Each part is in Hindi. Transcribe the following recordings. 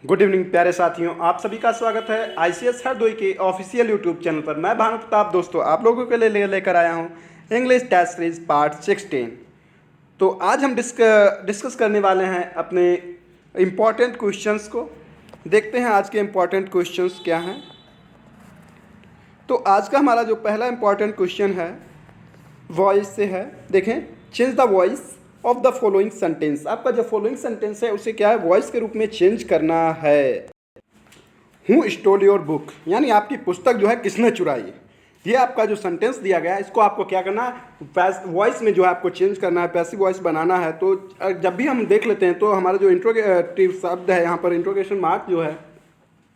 गुड इवनिंग प्यारे साथियों, आप सभी का स्वागत है आईसीएस हरदोई के ऑफिशियल यूट्यूब चैनल पर। मैं भानु प्रताप दोस्तों आप लोगों के लिए लेकर आया हूं इंग्लिश टेस्ट सीरीज पार्ट 16। तो आज हम डिस्कस करने वाले हैं अपने इम्पॉर्टेंट क्वेश्चंस को। देखते हैं आज के इम्पॉर्टेंट क्वेश्चंस क्या हैं। तो आज का हमारा जो पहला इम्पॉर्टेंट क्वेश्चन है वॉइस से है। देखें, change the voice of the following sentence. आपका जो फॉलोइंग सेंटेंस है उसे क्या है, वॉइस के रूप में चेंज करना है। हु स्टोल योर बुक, यानी आपकी पुस्तक जो है किसने चुराई। ये आपका जो सेंटेंस दिया गया है इसको आपको क्या करना है, वॉइस में जो है आपको चेंज करना है, पैसिव वॉइस बनाना है। तो जब भी हम देख लेते हैं तो हमारा जो इंट्रोगेटिव शब्द है यहाँ पर इंट्रोगेशन मार्क जो है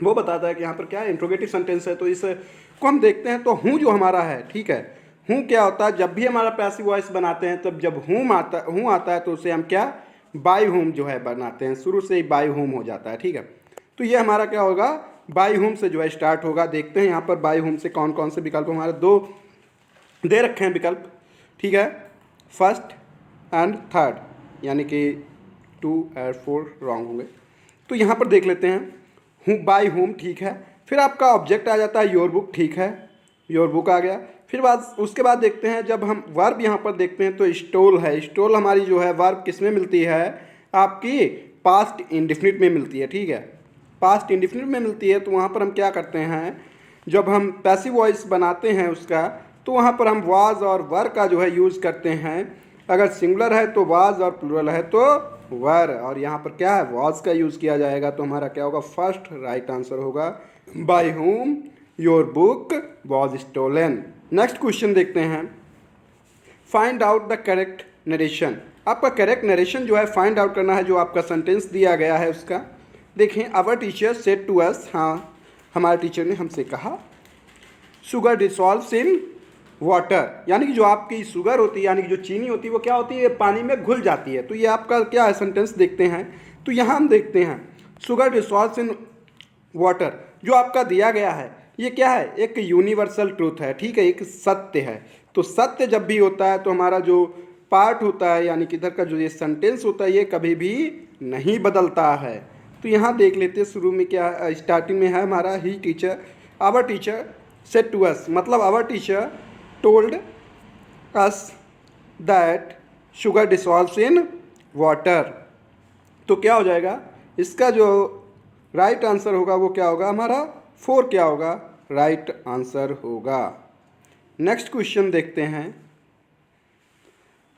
वो बताता है कि यहाँ पर क्या है, इंट्रोगेटिव सेंटेंस है। तो इसको हम देखते हैं तो हूँ जो हमारा है, ठीक है, हूँ क्या होता है, जब भी हमारा पैसिव वॉइस बनाते हैं तब जब हूँ आता है तो उसे हम क्या बाय होम जो है बनाते हैं, शुरू से ही बाय होम हो जाता है, ठीक है। तो ये हमारा क्या होगा, बाय होम से जो है स्टार्ट होगा। देखते हैं यहाँ पर बाय होम से कौन कौन से विकल्प हमारे दो दे रखे हैं विकल्प, ठीक है, फर्स्ट एंड थर्ड, यानी कि 2 और 4 रॉन्ग होंगे। तो यहाँ पर देख लेते हैं, हूँ बाय होम, ठीक है। फिर आपका ऑब्जेक्ट आ जाता है योर बुक, ठीक है, योर बुक आ गया। फिर उसके बाद देखते हैं, जब हम वर्ब यहाँ पर देखते हैं तो स्टोल है। स्टोल हमारी जो है वर्ब किस में मिलती है, आपकी पास्ट इंडेफिनिट में मिलती है, ठीक है, पास्ट इंडेफिनिट में मिलती है। तो वहाँ पर हम क्या करते हैं, जब हम पैसिव वॉइस बनाते हैं उसका, तो वहाँ पर हम वाज और वर का जो है यूज़ करते हैं। अगर सिंगुलर है तो वाज और प्लूरल है तो वर, और यहाँ पर क्या है, वाज का यूज़ किया जाएगा। तो हमारा क्या होगा, फर्स्ट राइट आंसर होगा, by whom your book was stolen. Next question देखते हैं, find out the correct narration. आपका करेक्ट नरेशन जो है फाइंड आउट करना है, जो आपका सेंटेंस दिया गया है उसका। देखें, our teacher said to us, हाँ हमारे टीचर ने हमसे कहा, शुगर डिसॉल्व्स इन वाटर, यानी कि जो आपकी शुगर होती है, यानी कि जो चीनी होती है वो क्या होती है, पानी में घुल जाती है। तो ये आपका क्या है, सेंटेंस देखते हैं। तो यहाँ हम देखते हैं शुगर डिसॉल्व्स इन वाटर, जो आपका दिया गया है ये क्या है, एक यूनिवर्सल ट्रूथ है, ठीक है, एक सत्य है। तो सत्य जब भी होता है तो हमारा जो पार्ट होता है, यानी कि इधर का जो ये सेंटेंस होता है ये कभी भी नहीं बदलता है। तो यहाँ देख लेते हैं, शुरू में क्या स्टार्टिंग में है हमारा, he teacher, our teacher said to us, मतलब our teacher told us that sugar dissolves in water. तो क्या हो जाएगा, इसका जो राइट आंसर होगा वो क्या होगा, हमारा 4 क्या होगा, राइट आंसर होगा। नेक्स्ट क्वेश्चन देखते हैं,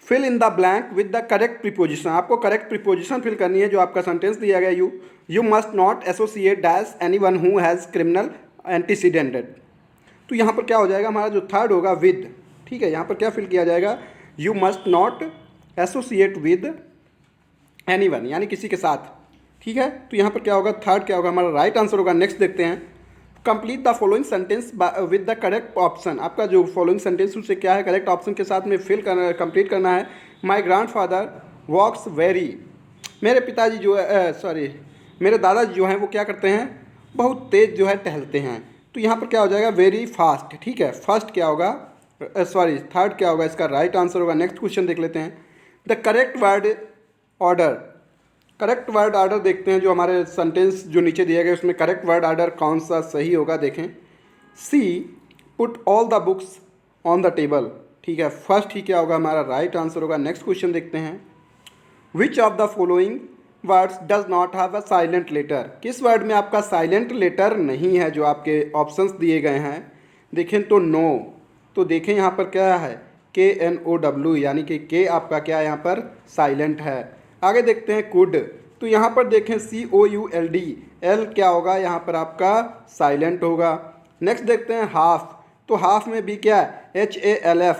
fill in the blank with the correct preposition. आपको करेक्ट प्रीपोजिशन फिल करनी है। जो आपका सेंटेंस दिया गया, you must not associate dash any one who has criminal antecedents. तो यहाँ पर क्या हो जाएगा, हमारा जो थर्ड होगा विद, ठीक है, यहाँ पर क्या फिल किया जाएगा, you must not associate with any one, यानी किसी के साथ, ठीक है। तो यहाँ पर क्या होगा, थर्ड क्या होगा, हमारा राइट आंसर होगा। नेक्स्ट देखते हैं, complete the following sentence with the correct option. आपका जो फॉलोइंग सेंटेंस उससे क्या है, करेक्ट ऑप्शन के साथ में फिल करना, कंप्लीट करना है। माय ग्रैंडफादर वॉक्स वेरी, मेरे पिताजी जो है मेरे दादाजी जो हैं वो क्या करते हैं, बहुत तेज़ जो है टहलते हैं। तो यहाँ पर क्या हो जाएगा, वेरी फास्ट, ठीक है, फर्स्ट क्या होगा, थर्ड क्या होगा, इसका राइट आंसर होगा। नेक्स्ट क्वेश्चन देख लेते हैं, the correct word order. Correct word order देखते हैं, जो हमारे सेंटेंस जो नीचे दिया गया उसमें करेक्ट वर्ड ऑर्डर कौन सा सही होगा। देखें, she put all the books on the table, ठीक है, फर्स्ट ही क्या होगा, हमारा राइट आंसर होगा। नेक्स्ट क्वेश्चन देखते हैं, which of the following words does not have a silent letter. किस वर्ड में आपका साइलेंट लेटर नहीं है, जो आपके ऑप्शंस दिए गए हैं। देखें तो नो, तो देखें यहाँ पर क्या है, KNOW, यानी कि के आपका क्या है यहाँ पर साइलेंट है। आगे देखते हैं कुड, तो यहाँ पर देखें COULD, एल क्या होगा यहाँ पर आपका साइलेंट होगा। नेक्स्ट देखते हैं हाफ, तो हाफ में भी क्या है, HALF,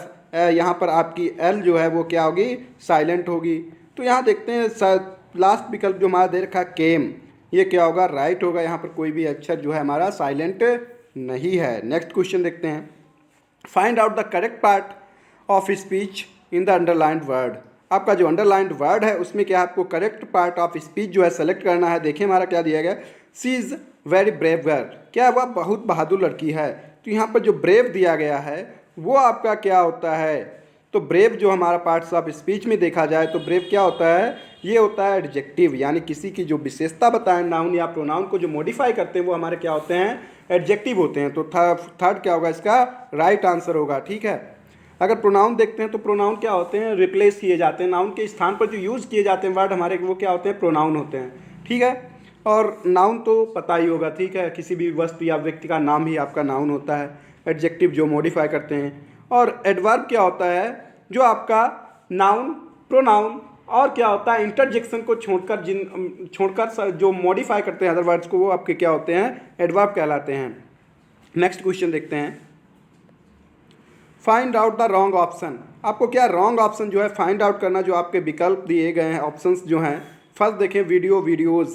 यहाँ पर आपकी एल जो है वो क्या होगी, साइलेंट होगी। तो यहाँ देखते हैं लास्ट विकल्प जो हमारा दे रखा केम, ये क्या होगा, राइट होगा। यहाँ पर कोई भी अक्षर जो है हमारा साइलेंट नहीं है। नेक्स्ट क्वेश्चन देखते हैं, find out the correct part of speech in the underlined word. आपका जो अंडरलाइंड वर्ड है उसमें क्या आपको करेक्ट पार्ट ऑफ स्पीच जो है सेलेक्ट करना है। देखिए हमारा क्या दिया गया, सी इज़ वेरी ब्रेव गर्ल, क्या वह बहुत बहादुर लड़की है। तो यहाँ पर जो ब्रेव दिया गया है वो आपका क्या होता है, तो ब्रेव जो हमारा पार्ट्स ऑफ स्पीच में देखा जाए तो ब्रेव क्या होता है, ये होता है एडजेक्टिव, यानी किसी की जो विशेषता बताएं नाउन या प्रोनाउन को जो मॉडिफाई करते हैं वो हमारे क्या होते हैं, एडजेक्टिव होते हैं। तो थर्ड क्या होगा इसका, राइट आंसर होगा। ठीक है, अगर प्रोनाउन देखते हैं तो प्रोनाउन क्या होते हैं, रिप्लेस किए जाते हैं, नाउन के स्थान पर जो यूज़ किए जाते हैं वर्ड हमारे वो क्या होते हैं, प्रोनाउन होते हैं। ठीक है, और नाउन तो पता ही होगा। ठीक है, किसी भी वस्तु या व्यक्ति का नाम ही आपका नाउन होता है। एडजेक्टिव जो मॉडिफाई करते हैं, और एडवर्ब क्या होता है, जो आपका नाउन, प्रोनाउन और क्या होता है, इंटरजेक्शन को छोड़कर जो मॉडिफाई करते हैं अदर वर्ड्स को, वो आपके क्या होते हैं, एडवर्ब कहलाते हैं। नेक्स्ट क्वेश्चन देखते हैं, find out the wrong option. आपको क्या रॉन्ग ऑप्शन जो है फाइंड आउट करना, जो आपके विकल्प दिए गए हैं, ऑप्शंस जो हैं। फर्स्ट देखें, वीडियो वीडियोज़,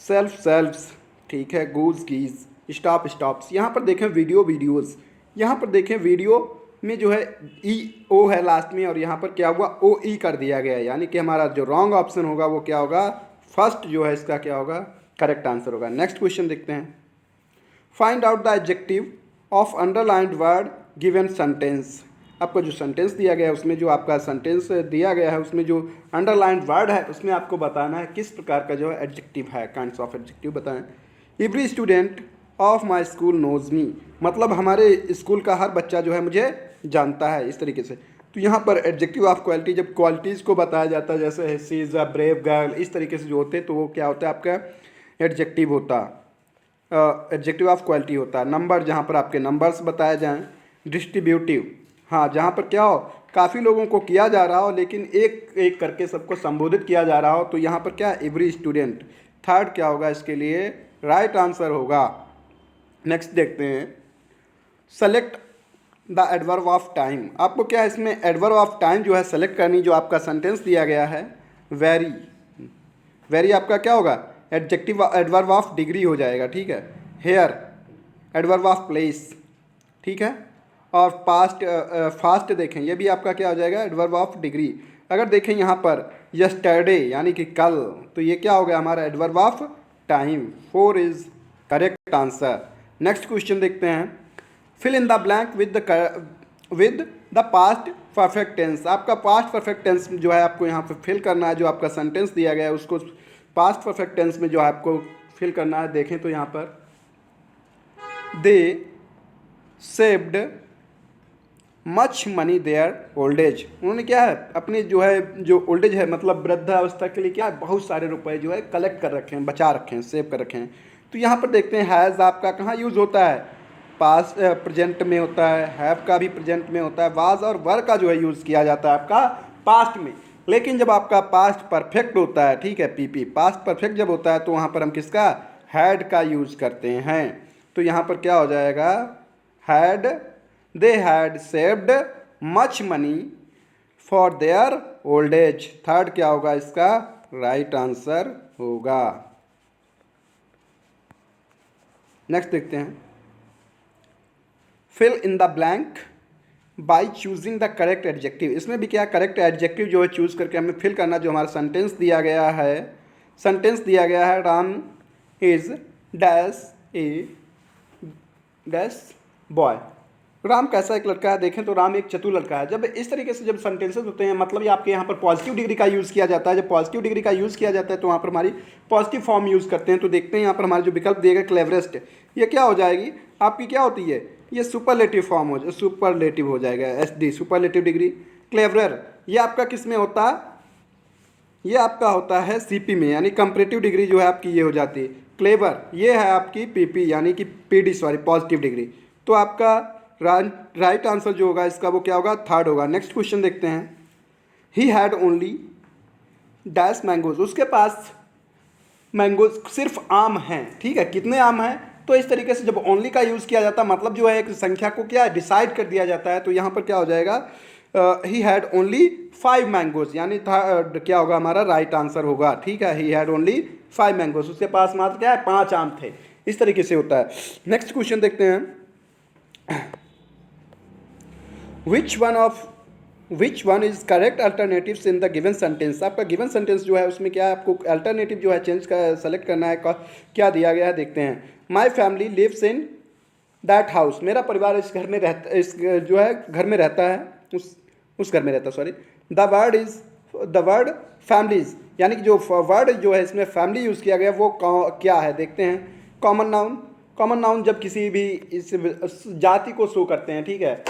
सेल्फ सेल्फ्स, ठीक है, गूज गीज, स्टॉप स्टॉप्स। यहाँ पर देखें वीडियो वीडियोज़, यहाँ पर देखें वीडियो में जो है ई ओ है लास्ट में, और यहाँ पर क्या हुआ, ओ ई कर दिया गया है, यानी कि हमारा जो रॉन्ग ऑप्शन होगा वो क्या होगा, फर्स्ट जो है इसका क्या होगा, करेक्ट आंसर होगा। नेक्स्ट क्वेश्चन देखते हैं, find out the adjective of underlined word given sentence. आपको जो सेंटेंस दिया गया है उसमें जो आपका सेंटेंस दिया गया है उसमें जो अंडरलाइंड वर्ड है उसमें आपको बताना है किस प्रकार का जो है एडजेक्टिव है, काइंड्स ऑफ एडजेक्टिव बताएं। Every student of my school knows me, मतलब हमारे स्कूल का हर बच्चा जो है मुझे जानता है, इस तरीके से। तो यहाँ पर एडजेक्टिव ऑफ क्वालिटी, जब क्वालिटीज़ को बताया जाता है, जैसे she is a brave girl, इस तरीके से जो होते हैं, तो वो क्या होता है, आपका एडजेक्टिव होता, एडजेक्टिव ऑफ क्वालिटी होता है। नंबर, जहाँ पर आपके नंबर्स बताए जाएँ। डिस्ट्रीब्यूटिव, हाँ, जहाँ पर क्या हो, काफ़ी लोगों को किया जा रहा हो लेकिन एक एक करके सबको संबोधित किया जा रहा हो, तो यहाँ पर क्या, एवरी स्टूडेंट। थर्ड क्या होगा इसके लिए, राइट आंसर होगा। नेक्स्ट देखते हैं, select the adverb of time. आपको क्या इसमें एडवर्ब ऑफ टाइम जो है सेलेक्ट करनी, जो आपका सेंटेंस दिया गया है। वेरी, वेरी आपका क्या होगा, एडजेक्टिव एडवर्ब ऑफ डिग्री हो जाएगा। ठीक है, हेयर एडवर्ब ऑफ प्लेस। ठीक है, और पास्ट फास्ट देखें, ये भी आपका क्या हो जाएगा, एडवर्ब ऑफ डिग्री। अगर देखें यहाँ पर यस्टरडे यानी कि कल, तो ये क्या हो गया हमारा, adverb of time. 4 is correct answer. Next question देखते हैं, fill in the blank with the past perfect tense. आपका पास्ट परफेक्ट टेंस जो है आपको यहाँ पर फिल करना है, जो आपका सेंटेंस दिया गया है उसको पास्ट परफेक्ट टेंस में जो है आपको फिल करना है। देखें तो यहाँ पर, they saved much money their old age, उन्होंने क्या है अपनी जो है जो ओल्ड एज है मतलब वृद्धावस्था के लिए क्या है, बहुत सारे रुपए जो है कलेक्ट कर रखे हैं, बचा रखे हैं, सेव कर रखे हैं। तो यहाँ पर देखते हैं, हैज़ आपका कहाँ यूज़ होता है, पास प्रेजेंट में होता है, हैव का भी प्रेजेंट में होता है, वाज और वर का जो है यूज़ किया जाता है आपका पास्ट में। लेकिन जब आपका पास्ट परफेक्ट होता है, ठीक है, पीपी पास्ट परफेक्ट जब होता है, तो वहाँ पर हम किसका, हैड का यूज़ करते हैं। तो यहाँ पर क्या हो जाएगा, had, they had saved much money for their old age. Third क्या होगा इसका, राइट आंसर होगा। नेक्स्ट देखते हैं, fill in the blank by choosing the correct adjective. इसमें भी क्या, करेक्ट एडजेक्टिव जो है चूज़ करके हमें फिल करना, जो हमारा सेंटेंस दिया गया है। सेंटेंस दिया गया है, Ram is dash A dash boy. Ram कैसा एक लड़का है, देखें तो राम एक चतुर लड़का है। जब इस तरीके से जब सेंटेंसेस होते हैं, मतलब ये आपके यहाँ पर पॉजिटिव डिग्री का यूज़ किया जाता है। जब पॉजिटिव डिग्री का यूज़ किया जाता है तो वहाँ पर हमारी पॉजिटिव फॉर्म यूज़ करते हैं। तो देखते हैं यहाँ पर हमारे जो विकल्प दिए गए, क्लेवरेस्ट, ये क्या हो जाएगी आपकी, क्या होती है, ये सुपरलेटिव फॉर्म हो, सुपरलेटिव हो जाएगा, SD सुपरलेटिव डिग्री। क्लेवरर ये आपका किस में होता है, ये आपका होता है CP में, यानी कंपैरेटिव डिग्री जो है आपकी ये हो जाती है। क्लेवर ये है आपकी PP यानी कि PD सॉरी पॉजिटिव डिग्री। तो आपका राइट आंसर जो होगा इसका वो क्या होगा, थर्ड होगा। नेक्स्ट क्वेश्चन देखते हैं, he had only dash mangoes, उसके पास मैंगोज सिर्फ आम हैं। ठीक है, कितने आम हैं, तो इस तरीके से जब ओनली का यूज़ किया जाता है, मतलब जो है एक संख्या को क्या डिसाइड कर दिया जाता है। तो यहाँ पर क्या हो जाएगा, ही हैड ओनली 5 मैंगोज, यानी क्या होगा हमारा राइट आंसर होगा। ठीक है, ही हैड ओनली 5 मैंगोज, उसके पास मात्र क्या है, 5 आम थे। इस तरीके से होता है। नेक्स्ट क्वेश्चन देखते हैं, which one is correct alternatives in the given sentence. आपका गिवन सेंटेंस जो है उसमें क्या है, आपको अल्टरनेटिव जो है चेंज कर सेलेक्ट करना है। क्या दिया गया है देखते हैं, my family lives in that house, मेरा परिवार इस घर में रहता, इस जो है घर में रहता है, उस घर में रहता, सॉरी। द वर्ड फैमिलीज, यानी कि जो वर्ड जो है इसमें फैमिली यूज़ किया गया वो क्या है देखते हैं। कॉमन नाउन, कॉमन नाउन जब किसी भी इस जाति को शो करते हैं, ठीक है,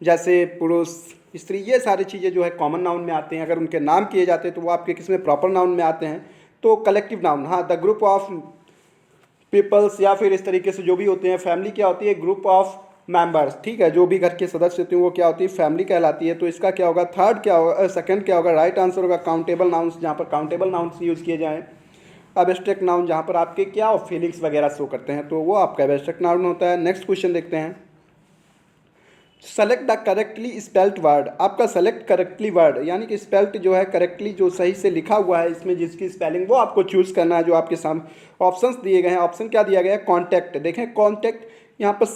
जैसे पुरुष, स्त्री, ये सारी चीज़ें जो है कॉमन नाउन में आते हैं। अगर उनके नाम किए जाते हैं तो वो आपके किस में, प्रॉपर नाउन में आते हैं। तो कलेक्टिव नाउन, हाँ, द ग्रुप ऑफ पीपल्स, या फिर इस तरीके से जो भी होते हैं। फैमिली क्या होती है, ग्रुप ऑफ मेंबर्स, ठीक है, जो भी घर के सदस्य होते हैं वो क्या होती है, फैमिली कहलाती है। तो इसका क्या होगा, थर्ड क्या होगा, सेकंड क्या होगा, राइट आंसर होगा काउंटेबल नाउन्स, जहाँ पर काउंटेबल नाउन्स यूज़ किए जाएँ। एब्स्ट्रैक्ट नाउन, जहाँ पर आपके क्या फीलिंग्स वगैरह शो करते हैं, तो वो आपका एब्स्ट्रैक्ट नाउन होता है। नेक्स्ट क्वेश्चन देखते हैं। Select the correctly spelt word, आपका सेलेक्ट करेक्टली वर्ड, यानी कि स्पेल्ट जो है करेक्टली जो सही से लिखा हुआ है इसमें जिसकी स्पेलिंग, वो आपको चूज़ करना है। जो आपके सामने ऑप्शंस दिए गए हैं, ऑप्शन क्या दिया गया है, कॉन्टैक्ट। देखें कॉन्टैक्ट, यहाँ पर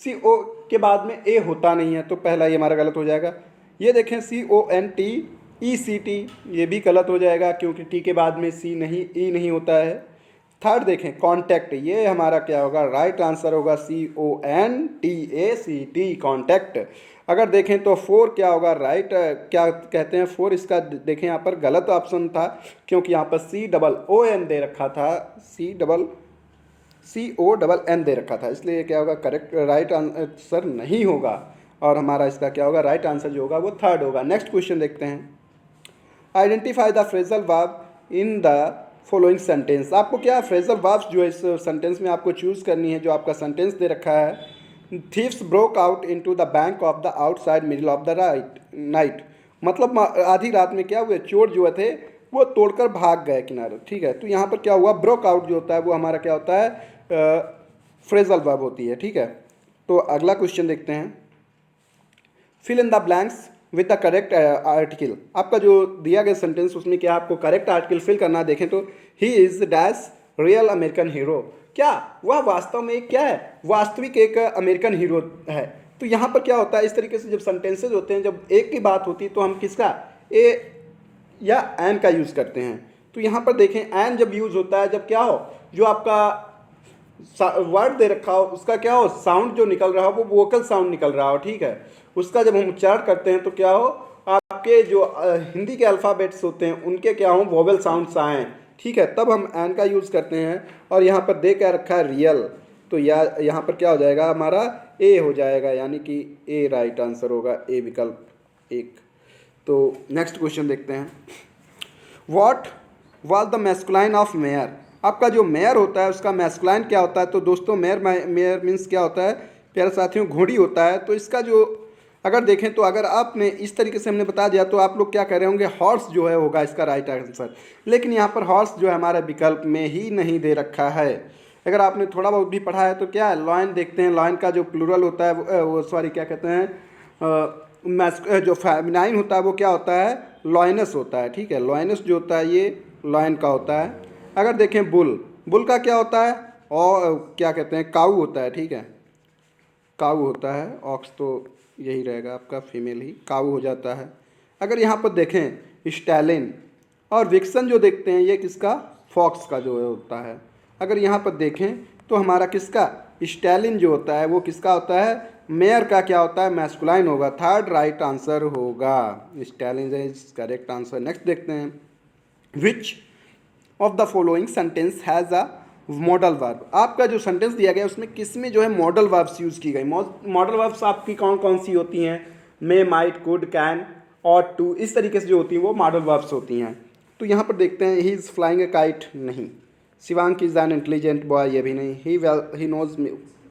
CO के बाद में ए होता नहीं है, तो पहला ये हमारा गलत हो जाएगा। ये देखें CONTECT, ये भी गलत हो जाएगा क्योंकि टी के बाद में सी नहीं, ई नहीं होता है। थर्ड देखें कॉन्टैक्ट, ये हमारा क्या होगा, राइट आंसर होगा CONTACT, कॉन्टैक्ट। अगर देखें तो 4 क्या होगा, राइट क्या कहते हैं 4, इसका देखें यहाँ पर गलत ऑप्शन था क्योंकि यहाँ पर COON दे रखा था, CON दे रखा था, इसलिए क्या होगा, करेक्ट राइट आंसर नहीं होगा। और हमारा इसका क्या होगा, राइट आंसर जो होगा वो थर्ड होगा। नेक्स्ट क्वेश्चन देखते हैं। Identify the phrasal verb in the following sentence, आपको क्या फ्रेजल वर्ब्स जो है इस सेंटेंस में आपको चूज़ करनी है। जो आपका सेंटेंस दे रखा है, thieves broke out into the bank of the outside middle of the night, मतलब आधी रात में क्या हुए, चोर जो थे वो तोड़कर भाग गए किनारे, ठीक है। तो यहाँ पर क्या हुआ, ब्रोक आउट जो होता है वो हमारा क्या होता है, फ्रेजल वर्ब होती है, ठीक है। तो अगला क्वेश्चन देखते हैं। Fill in the blanks with the correct article, आपका जो दिया गया सेंटेंस उसमें क्या आपको करेक्ट आर्टिकल फिल करना है। देखें तो he is dash real American hero, क्या वह वास्तव में क्या है, वास्तविक एक अमेरिकन हीरो है। तो यहाँ पर क्या होता है, इस तरीके से जब सेंटेंसेज होते हैं, जब एक की बात होती है तो हम किसका, ए या एन का यूज़ करते हैं। तो यहाँ पर देखें एन जब यूज़ होता है, जब क्या हो, जो आपका वर्ड दे रखा हो उसका क्या हो, साउंड जो निकल रहा हो वो वोकल साउंड निकल रहा हो, ठीक है। उसका जब हम उच्चारण करते हैं तो क्या हो, आपके जो हिंदी के अल्फ़ाबेट्स होते हैं उनके क्या हो, वोवल साउंड्स आएँ, ठीक है, तब हम एन का यूज़ करते हैं। और यहाँ पर दे क्या रखा है, रियल, तो यहाँ पर क्या हो जाएगा, हमारा ए हो जाएगा, यानी कि ए राइट आंसर होगा, ए विकल्प एक। तो नेक्स्ट क्वेश्चन देखते हैं। What was the masculine of mayor, आपका जो मेयर होता है उसका मैस्कुलाइन क्या होता है। तो दोस्तों मेयर मीन्स क्या होता है प्यारे साथियों, घोड़ी होता है। तो इसका जो अगर देखें तो अगर आपने इस तरीके से हमने बता दिया तो आप लोग क्या कह रहे होंगे, हॉर्स जो है होगा इसका राइट आंसर। लेकिन यहाँ पर हॉर्स जो है हमारे विकल्प में ही नहीं दे रखा है। अगर आपने थोड़ा बहुत भी पढ़ा है तो क्या है, लॉयन देखते हैं, लॉयन का जो प्लूरल होता है वो सॉरी क्या कहते हैं, जो फेमिनाइन होता है वो क्या होता है, लॉयनस होता है, ठीक है। लॉयनस जो होता है ये लॉयन का होता है। अगर देखें बुल का क्या होता है, और क्या कहते हैं, काऊ होता है, ठीक है, काऊ होता है। ऑक्स तो यही रहेगा आपका, फीमेल ही काऊ हो जाता है। अगर यहाँ पर देखें स्टैलिन और विक्सन जो देखते हैं ये किसका, फॉक्स का जो होता है। अगर यहाँ पर देखें तो हमारा किसका, स्टैलिन जो होता है वो किसका होता है, मेयर का क्या होता है, मैस्कुलाइन होगा, थर्ड राइट आंसर होगा, Stalin is correct answer. Next देखते हैं। Which of the following sentence has a modal verb, आपका जो सेंटेंस दिया गया उसमें किस में जो है मॉडल वर्ब्स यूज़ की गई। मॉडल वर्ब्स आपकी कौन कौन सी होती हैं, may, might, could, can, ought to, इस तरीके से जो होती हैं वो मॉडल वर्ब्स होती हैं। तो यहाँ पर देखते हैं, he is flying a kite, नहीं। Shivank is an intelligent boy, ये भी नहीं। ही नोज,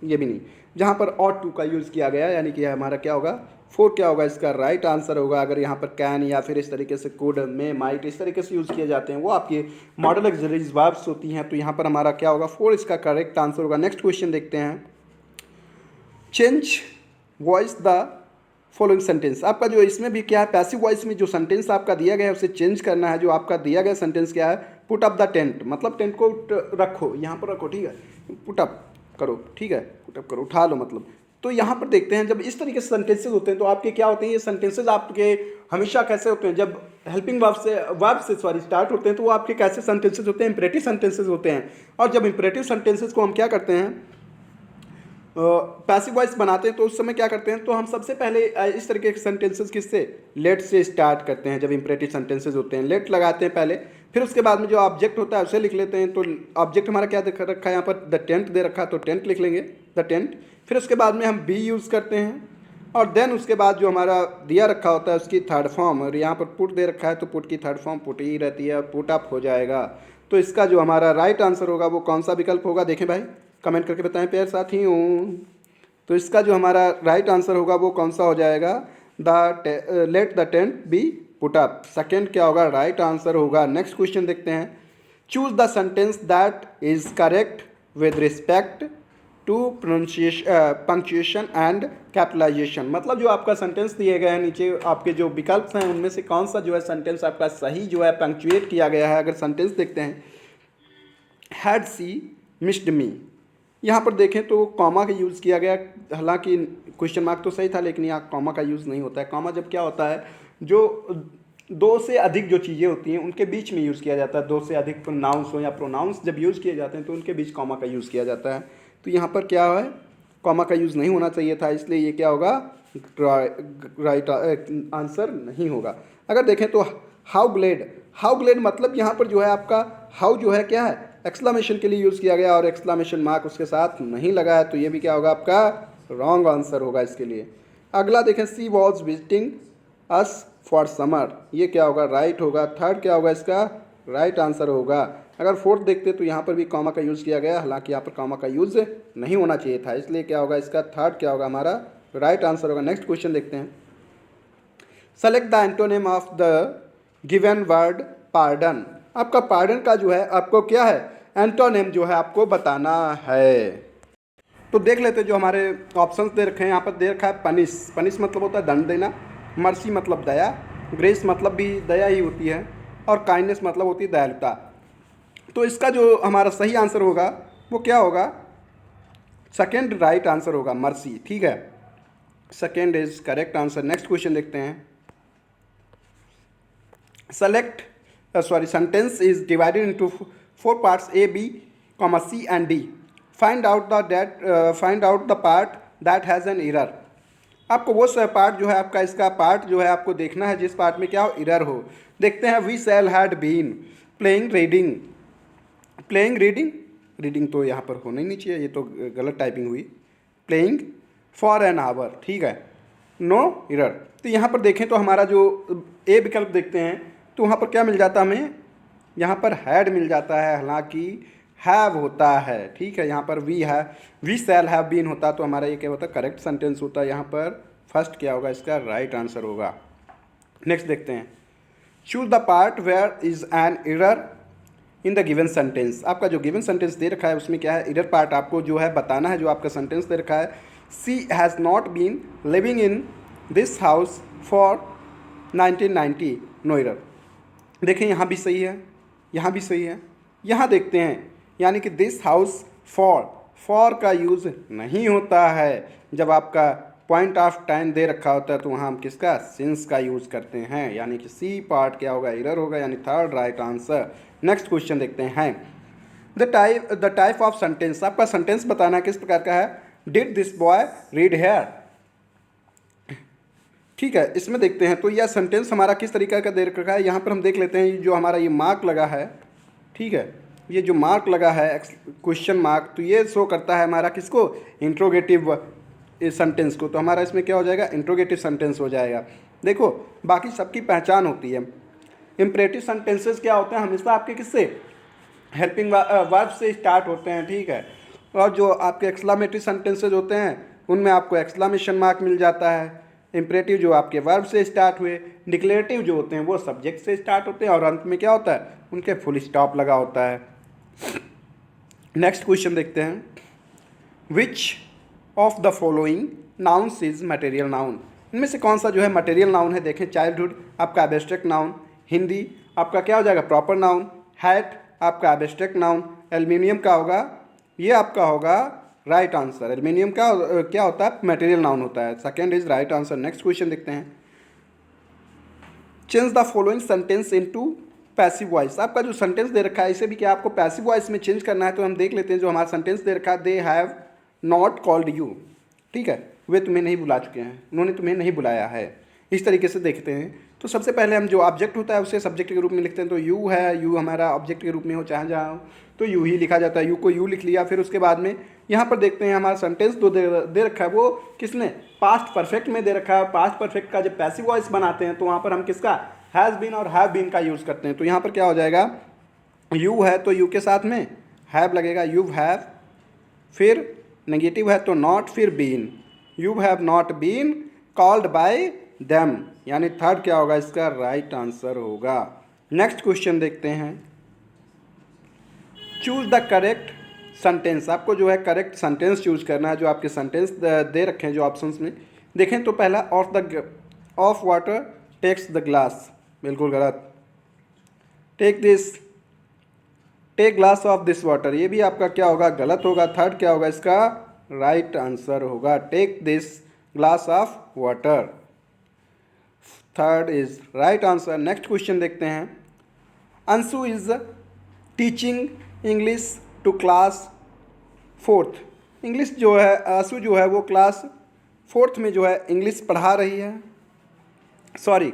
ये भी नहीं। जहाँ पर ऑट टू का यूज़ किया गया यानी कि हमारा क्या होगा, 4 क्या होगा, इसका राइट आंसर होगा। अगर यहाँ पर कैन या फिर इस तरीके से कुड, मे, माइट इस तरीके से यूज़ किए जाते हैं वो आपकी मॉडल ऑक्सिलरीज वर्ब्स होती हैं। तो यहाँ पर हमारा क्या होगा, 4 इसका करेक्ट आंसर होगा। नेक्स्ट क्वेश्चन देखते हैं। Change voice the following sentence, आपका जो इसमें भी क्या है, पैसिव वॉइस में जो सेंटेंस आपका दिया गया है उसे चेंज करना है। जो आपका दिया गया सेंटेंस क्या है, पुट अप द टेंट, मतलब टेंट को रखो, यहाँ पर रखो, ठीक है, पुट अप करो, ठीक है, पुट अप करो, उठा लो मतलब। तो यहाँ पर देखते हैं जब इस तरीके से सेंटेंसेज होते हैं तो आपके क्या होते हैं, ये सेंटेंसेज आपके हमेशा कैसे होते हैं, जब हेल्पिंग वर्ब से स्टार्ट होते हैं तो वो आपके कैसे सेंटेंसेज होते हैं, इंपरेटिव सेंटेंसेज होते हैं। और जब इंपरेटिव सेंटेंसेज को हम क्या करते हैं, पैसिव वॉइस बनाते हैं तो उस समय क्या करते हैं, तो हम सबसे पहले इस तरीके के सेंटेंसेस किससे, लेट से स्टार्ट करते हैं। जब इंपरेटिव सेंटेंसेस होते हैं लेट लगाते हैं पहले, फिर उसके बाद में जो ऑब्जेक्ट होता है उसे लिख लेते हैं। तो ऑब्जेक्ट हमारा क्या दे रखा है यहाँ पर, द टेंट दे रखा है, तो टेंट लिख लेंगे, द टेंट। फिर उसके बाद में हम बी यूज़ करते हैं, और देन उसके बाद जो हमारा दिया रखा होता है उसकी थर्ड फॉर्म, और यहाँ पर पुट दे रखा है तो पुट की थर्ड फॉर्म पुट ही रहती है, पुट अप हो जाएगा। तो इसका जो हमारा राइट आंसर होगा वो कौन सा विकल्प होगा, देखें भाई, कमेंट करके बताएं प्यार साथी हूँ। तो इसका जो हमारा राइट आंसर होगा वो कौन सा हो जाएगा, let the tent be put up. Second क्या होगा, राइट आंसर होगा। नेक्स्ट क्वेश्चन देखते हैं, choose the sentence that is correct with respect to punctuation and capitalisation. मतलब जो आपका सेंटेंस दिए गए हैं नीचे आपके जो विकल्प हैं उनमें से कौन सा जो है सेंटेंस आपका सही जो है पंक्चुएट किया गया है। अगर सेंटेंस देखते हैं, हैड सी मिस्ड मी, यहाँ पर देखें तो कॉमा का यूज़ किया गया, हालांकि क्वेश्चन मार्क तो सही था लेकिन यहाँ कॉमा का यूज़ नहीं होता है। कॉमा जब क्या होता है, जो दो से अधिक जो चीज़ें होती हैं उनके बीच में यूज़ किया जाता है। दो से अधिक नाउंस हो या प्रोनाउंस जब यूज़ किए जाते हैं तो उनके बीच कॉमा का यूज़ किया जाता है। तो यहाँ पर क्या है, कॉमा का यूज़ नहीं होना चाहिए था, इसलिए ये क्या होगा, राइट आंसर नहीं होगा। अगर देखें तो हाउ ग्लेड, हाउ ग्लेड मतलब यहाँ पर जो है आपका हाउ जो है क्या है, एक्सक्लामेशन के लिए यूज़ किया गया और एक्सक्लामेशन मार्क उसके साथ नहीं लगा है, तो ये भी क्या होगा आपका रॉन्ग आंसर होगा इसके लिए। अगला देखें, she was visiting us for summer, ये क्या होगा, राइट होगा। थर्ड क्या होगा इसका, राइट आंसर होगा। अगर फोर्थ देखते तो यहाँ पर भी कॉमा का यूज़ किया गया, हालांकि यहाँ पर कॉमा का यूज़ नहीं होना चाहिए था, इसलिए क्या होगा इसका थर्ड क्या होगा हमारा राइट आंसर होगा। नेक्स्ट क्वेश्चन देखते हैं, select the antonym of the given word pardon. आपका पार्डन का जो है आपको क्या है, एंटोनिम जो है आपको बताना है। तो देख लेते जो हमारे ऑप्शंस दे रखे हैं, यहाँ पर दे रखा है पनिश, पनिश मतलब होता है दंड देना, मर्सी मतलब दया, ग्रेस मतलब भी दया ही होती है, और काइंडनेस मतलब होती है दयालुता। तो इसका जो हमारा सही आंसर होगा वो क्या होगा, सेकेंड राइट आंसर होगा, मर्सी। ठीक है, second is correct answer. Next question देखते हैं, select sentence is divided into 4 parts A, B, C and D. Find out the part that has an error. आपको वो पार्ट जो है आपका इसका पार्ट जो है आपको देखना है जिस पार्ट में क्या हो, एरर हो। देखते हैं, we shall had been playing reading, playing reading, reading तो यहाँ पर होना ही नहीं चाहिए, ये तो गलत टाइपिंग हुई, प्लेइंग फॉर एन आवर। ठीक है, नो एरर। तो यहाँ पर देखें तो हमारा जो ए विकल्प देखते हैं तो वहाँ पर क्या मिल जाता है हमें, यहाँ पर हैड मिल जाता है, हालांकि हैव होता है। ठीक है, यहाँ पर वी शैल हैव बीन होता तो हमारा ये क्या होता, करेक्ट सेंटेंस होता। यहाँ पर फर्स्ट क्या होगा इसका राइट आंसर होगा। नेक्स्ट देखते हैं, choose the part where is an error in the given sentence. आपका जो गिवन सेंटेंस दे रखा है उसमें क्या है, एरर पार्ट आपको जो है बताना है। जो आपका सेंटेंस दे रखा है, she has not been living in this house for 1990, no error. देखें यहाँ भी सही है, यहाँ भी सही है। यहाँ देखते हैं, यानी कि दिस हाउस फॉर का यूज़ नहीं होता है। जब आपका पॉइंट ऑफ टाइम दे रखा होता है तो वहाँ हम किसका, सिंस का यूज़ करते हैं, यानी कि सी पार्ट क्या होगा, एरर होगा, यानी third right answer. Next question देखते हैं, द टाइप ऑफ सेंटेंस। आपका सेंटेंस बताना किस प्रकार का है, did this boy read here. ठीक है, इसमें देखते हैं तो यह सेंटेंस हमारा किस तरीके का दे रखा है। यहाँ पर हम देख लेते हैं जो हमारा ये मार्क लगा है, ठीक है, ये जो मार्क लगा है क्वेश्चन मार्क, तो ये शो करता है हमारा किसको, इंट्रोगेटिव सेंटेंस को। तो हमारा इसमें क्या हो जाएगा, इंट्रोगेटिव सेंटेंस हो जाएगा। देखो बाकी सबकी पहचान होती है। इम्परेटिव सेंटेंसेस क्या होते हैं, हमेशा आपके किससे, हेल्पिंग वर्ब से स्टार्ट होते हैं। ठीक है, और जो आपके एक्सक्लामेटरी सेंटेंसेज होते हैं उनमें आपको एक्सक्लामेशन मार्क मिल जाता है। इम्परेटिव जो आपके वर्ब से स्टार्ट हुए, डिक्लेरेटिव जो होते हैं वो सब्जेक्ट से स्टार्ट होते हैं, और अंत में क्या होता है, उनके फुल स्टॉप लगा होता है। नेक्स्ट क्वेश्चन देखते हैं, which of the following nouns is material noun. इनमें से कौन सा जो है मटेरियल नाउन है। देखें, चाइल्डहुड आपका एब्स्ट्रैक्ट नाउन, हिंदी आपका क्या हो जाएगा, प्रॉपर नाउन, हैट आपका एब्स्ट्रैक्ट नाउन, एल्युमिनियम का होगा, ये आपका होगा राइट आंसर। एल्युमिनियम का क्या होता है, मटेरियल नाउन होता है। Second is right answer. Next question देखते हैं, change the following sentence into passive voice. आपका जो सेंटेंस दे रखा है इसे भी क्या आपको पैसिव वॉइस में चेंज करना है। तो हम देख लेते हैं जो हमारा सेंटेंस दे रखा है, they have not called you, ठीक है, वे तुम्हें नहीं बुला चुके हैं, उन्होंने तुम्हें नहीं बुलाया है। इस तरीके से देखते हैं। तो सबसे पहले हम जो ऑब्जेक्ट होता है उसे सब्जेक्ट के रूप में लिखते हैं। तो यू है, यू हमारा ऑब्जेक्ट के रूप में हो चाहे जहाँ हो तो यू ही लिखा जाता है, यू को यू लिख लिया। फिर उसके बाद में यहाँ पर देखते हैं हमारा सेंटेंस जो दे रखा है वो किसने, पास्ट परफेक्ट में दे रखा है। पास्ट परफेक्ट का जब पैसिव वॉइस बनाते हैं तो वहाँ पर हम किसका, हैज़ बीन और हैव बीन का यूज़ करते हैं। तो यहाँ पर क्या हो जाएगा, यू है तो यू के साथ में हैव लगेगा, यू हैव, फिर नेगेटिव है तो नॉट, फिर been, you have not been called by them, यानी थर्ड क्या होगा इसका, राइट आंसर होगा। नेक्स्ट क्वेश्चन देखते हैं। चूज द करेक्ट सेंटेंस, आपको जो है करेक्ट सेंटेंस चूज करना है। जो आपके सेंटेंस दे रखे हैं जो ऑप्शंस में देखें तो पहला of water takes the glass, बिल्कुल गलत। Take glass of this water, ये भी आपका क्या होगा, गलत होगा। थर्ड क्या होगा इसका, राइट आंसर होगा, take this glass of water. Third is right answer. Next question देखते हैं। Anshu is teaching English to class fourth, English जो है अंशु जो है वो क्लास फोर्थ में जो है इंग्लिश पढ़ा रही है, सॉरी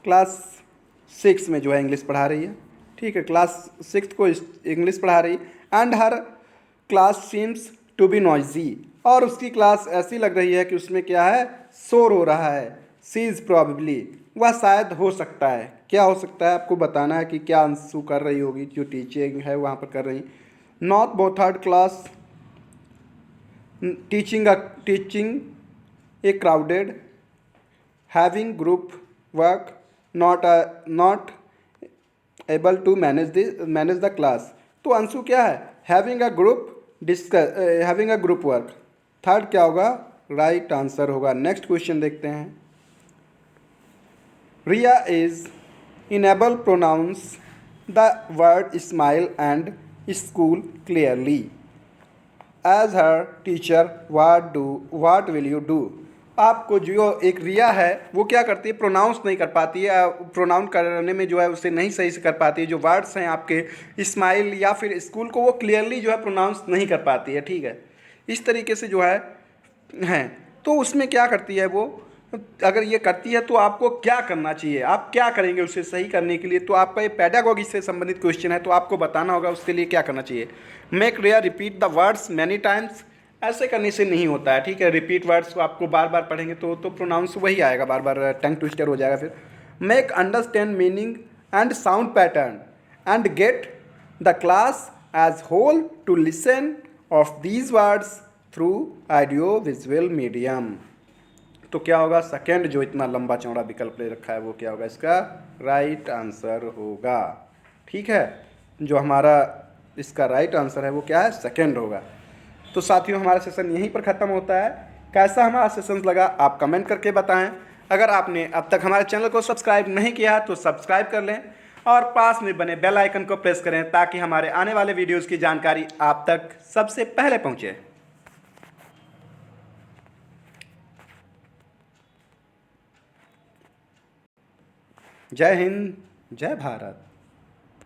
क्लास 6 में जो है इंग्लिश पढ़ा रही है, ठीक है, क्लास 6 को इंग्लिश पढ़ा रही। And her class seems to be noisy, और उसकी क्लास ऐसी लग रही है कि उसमें क्या है, शोर हो रहा है। सी इज़ प्रॉबेबली, वह शायद हो सकता है, क्या हो सकता है आपको बताना है कि क्या अंशु कर रही होगी, जो टीचिंग है वहाँ पर कर रही। Not both third class teaching a crowded, having group work, not able to manage the class. तो अंशु क्या है, having a group work. Third क्या होगा, राइट आंसर होगा। नेक्स्ट क्वेश्चन देखते हैं। Riya is unable pronounce the word smile and school clearly as her teacher, what will you do. आपको जो एक रिया है वो क्या करती है, प्रोनाउंस नहीं कर पाती है, प्रोनाउंस करने में जो है उसे नहीं सही से कर पाती है। जो वर्ड्स हैं आपके स्माइल या फिर स्कूल को वो क्लियरली जो है प्रोनाउंस नहीं कर पाती है, ठीक है। इस तरीके से जो है हैं, तो उसमें क्या करती है वो, अगर ये करती है तो आपको क्या करना चाहिए, आप क्या करेंगे उसे सही करने के लिए। तो आपका ये पेडागॉजी से संबंधित क्वेश्चन है, तो आपको बताना होगा उसके लिए क्या करना चाहिए। Make Riya repeat the words many times, ऐसे करने से नहीं होता है, ठीक है। रिपीट वर्ड्स को आपको बार बार पढ़ेंगे तो प्रोनाउंस वही आएगा, बार बार टंग ट्विस्टर हो जाएगा। फिर make understand meaning and sound pattern and get the class as whole to listen of these words through audio visual medium. तो क्या होगा, सेकेंड जो इतना लंबा चौड़ा विकल्प ले रखा है वो क्या होगा इसका, राइट आंसर होगा, ठीक है। जो हमारा इसका राइट आंसर है वो क्या है, सेकेंड होगा। तो साथियों हमारा सेशन यहीं पर ख़त्म होता है। कैसा हमारा सेशन लगा आप कमेंट करके बताएं। अगर आपने अब तक हमारे चैनल को सब्सक्राइब नहीं किया तो सब्सक्राइब कर लें और पास में बने बेल आइकन को प्रेस करें ताकि हमारे आने वाले वीडियोज़ की जानकारी आप तक सबसे पहले पहुँचे। जय हिंद, जय भारत।